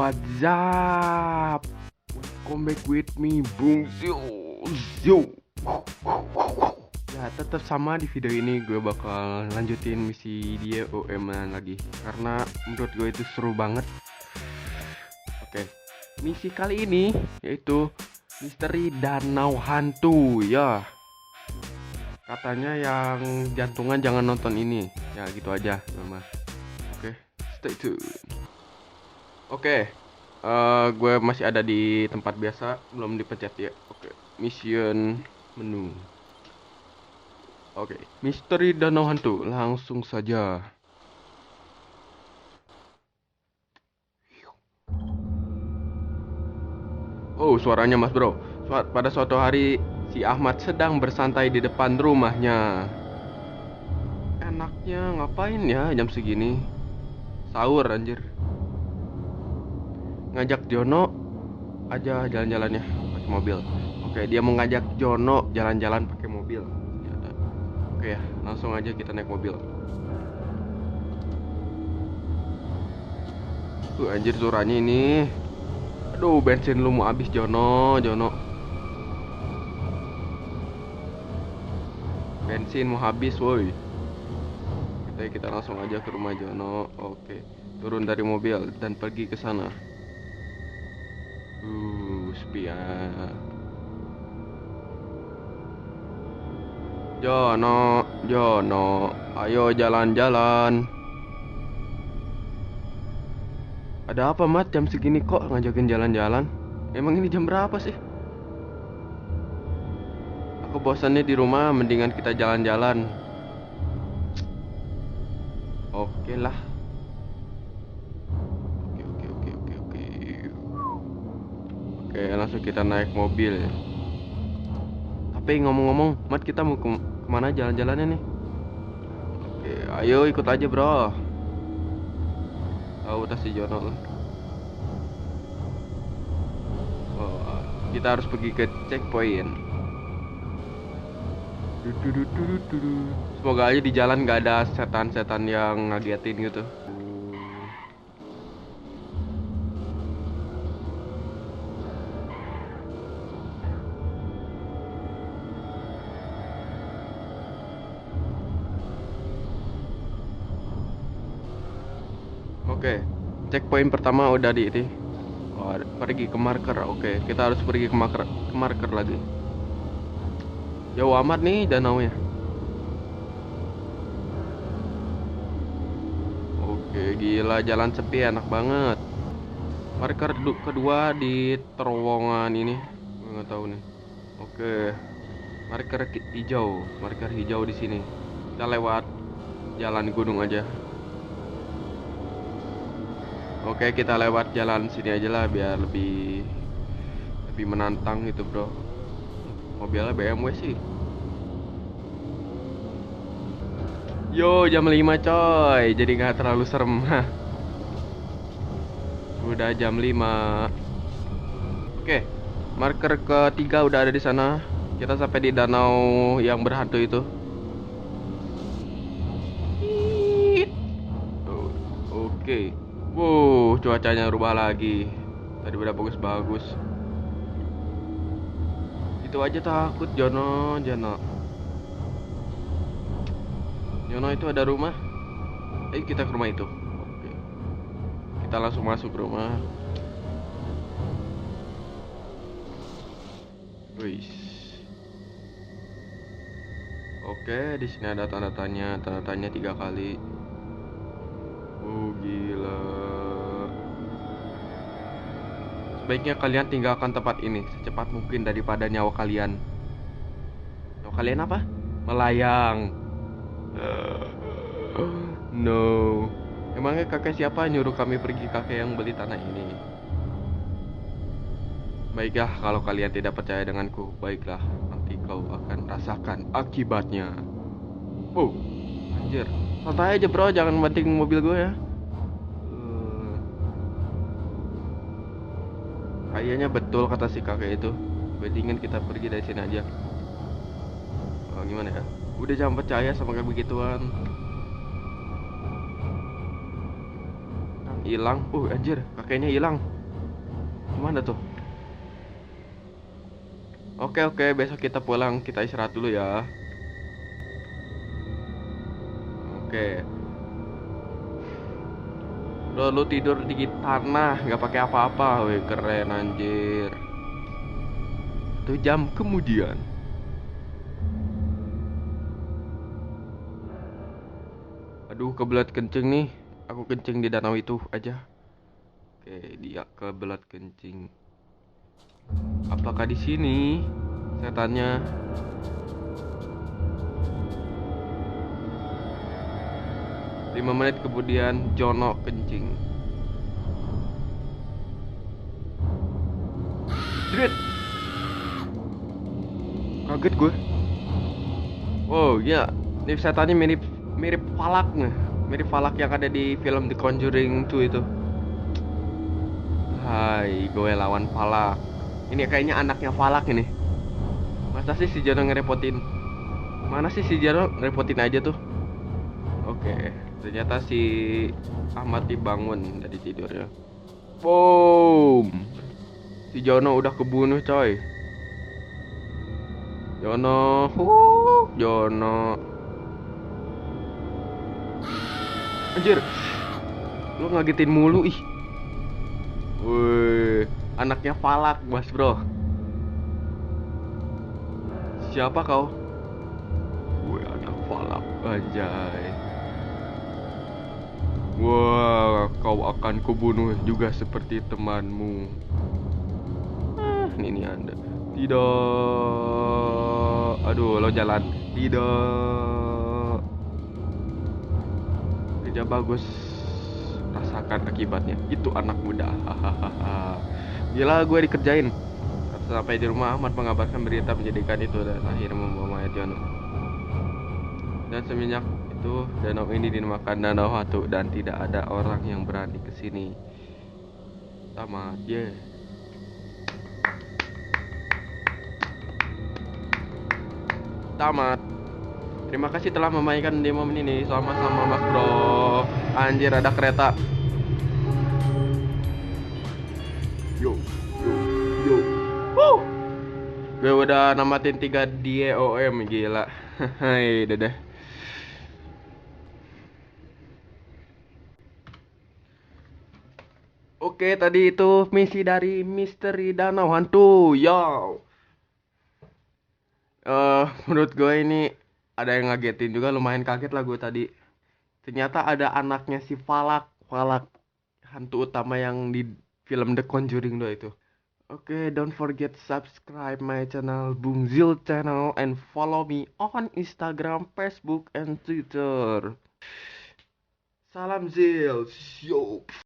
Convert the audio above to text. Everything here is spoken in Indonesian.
What's up? Come back with me, Bung Zio. Ya, tetap sama di video ini gue bakal lanjutin misi dia OM lagi karena menurut gue itu seru banget. Oke, misi kali ini yaitu misteri danau hantu ya. Katanya yang jantungan jangan nonton ini. Ya gitu aja, Mama. Oke, stay tune. Oke, gue masih ada di tempat biasa, belum dipencet ya. Oke, mission menu. Oke, misteri danau hantu, langsung saja. Oh, suaranya Mas Bro. Pada suatu hari, si Ahmad sedang bersantai di depan rumahnya. Enaknya ngapain ya jam segini? Sahur anjir. Ngajak Jono aja jalan-jalannya pakai mobil. Oke, dia mau ngajak Jono jalan-jalan pakai mobil. Oke ya, langsung aja kita naik mobil. Anjir suaranya ini. Aduh, bensin lu mau habis Jono. Bensin mau habis, woi. Kita langsung aja ke rumah Jono. Oke, turun dari mobil dan pergi ke sana. Sepi ya. Jono, ayo jalan-jalan. Ada apa, Mat? Jam segini kok ngajakin jalan-jalan? Emang ini jam berapa sih? Aku bosannya di rumah, mendingan kita jalan-jalan. Oke lah. Oke. Oke, langsung kita naik mobil. Tapi ngomong-ngomong, Mat, kita mau kemana jalan-jalannya nih? Oke, ayo ikut aja, bro. Tahu udah si Jono lah. Oh, kita harus pergi ke checkpoint. Semoga aja di jalan gak ada setan-setan yang ngagetin gitu. Oke, checkpoint pertama udah di ini. Oh, pergi ke marker. Oke, kita harus pergi ke marker lagi. Jauh amat nih danau ya. Oke, gila jalan sepi enak banget. Marker kedua di terowongan ini. Gue nggak tahu nih. Oke, marker hijau di sini. Kita lewat jalan gunung aja. Oke, kita lewat jalan sini aja lah biar lebih menantang gitu, bro. Mobilnya BMW sih. Yo, jam 5 coy. Jadi nggak terlalu serem. Udah jam 5. Oke, marker ketiga udah ada di sana. Kita sampai di danau yang berhantu itu. Oke. Wow, cuacanya rubah lagi. Tadi udah bagus-bagus. Itu aja takut Jono. Jono itu ada rumah. Ayo kita ke rumah itu. Oke. Kita langsung masuk ke rumah. Wih. Oke, di sini ada tanda tanya 3 kali. Gila. Sebaiknya kalian tinggalkan tempat ini secepat mungkin daripada nyawa kalian. Nyawa kalian apa? Melayang. No. Emangnya kakek siapa nyuruh kami pergi, kakek yang beli tanah ini? Baiklah, kalau kalian tidak percaya denganku, baiklah, nanti kau akan rasakan akibatnya. Oh, anjir. Santai aja, bro, jangan banting mobil gue ya. Kayaknya betul kata si kakek itu. Mendingan kita pergi dari sini aja. Oh, gimana ya? Udah jangan percaya sama kayak begituan. Hilang. Anjir, kakeknya hilang. Gimana tuh? Oke, besok kita pulang, kita istirahat dulu ya. Oke. Lu tidur di tanah, nggak pakai apa-apa, weh keren anjir. 1 jam kemudian. Aduh, kebelat kencing nih. Aku kencing di danau itu aja. Oke, dia kebelat kencing. Apakah di sini? Setannya. 5 menit kemudian Jono kencing. Jret. Kaget gue. Oh iya, ini setannya mirip mirip Falak nih. Mirip Falak yang ada di film The Conjuring 2 itu. Hai, gue lawan Falak. Ini kayaknya anaknya Falak ini. Masa sih si Jono ngerepotin? Mana sih si Jono ngerepotin aja tuh? Oke, ternyata si Ahmad dibangun dari tidurnya. Boom. Si Jono udah kebunuh coy. Jono, Jono. Anjir, lu ngagetin mulu ih. Wih, anaknya Falak, Mas Bro. Siapa kau? Wih, anak Falak, anjay. Wah, kau akan kubunuh juga seperti temanmu. Ini Anda. Tidak. Aduh, lo jalan. Tidak. Kerja bagus. Rasakan akibatnya. Itu anak muda. Hahaha. Gila, gue dikerjain. Sampai di rumah, Ahmad mengabarkan berita menjadikan itu dan akhirnya membawa mayat Jono. Dan semenjak itu danau ini dinamakan Danau Hantu dan tidak ada orang yang berani ke sini. Tamat, yeah. Tamat. Terima kasih telah memainkan demo ini. Sama-sama Mas Bro. Anjir, ada kereta. Yo, yo, yo. Gue udah namatin 3 DOM, gila. Hai, dadah. Oke, tadi itu misi dari Misteri Danau Hantu. Yo. Menurut gue ini ada yang ngagetin juga, lumayan kaget lah gue tadi. Ternyata ada anaknya si Falak, Falak hantu utama yang di film The Conjuring 2 itu. Oke, don't forget subscribe my channel Bung Zil channel and follow me on Instagram, Facebook, and Twitter. Salam Zil, yo.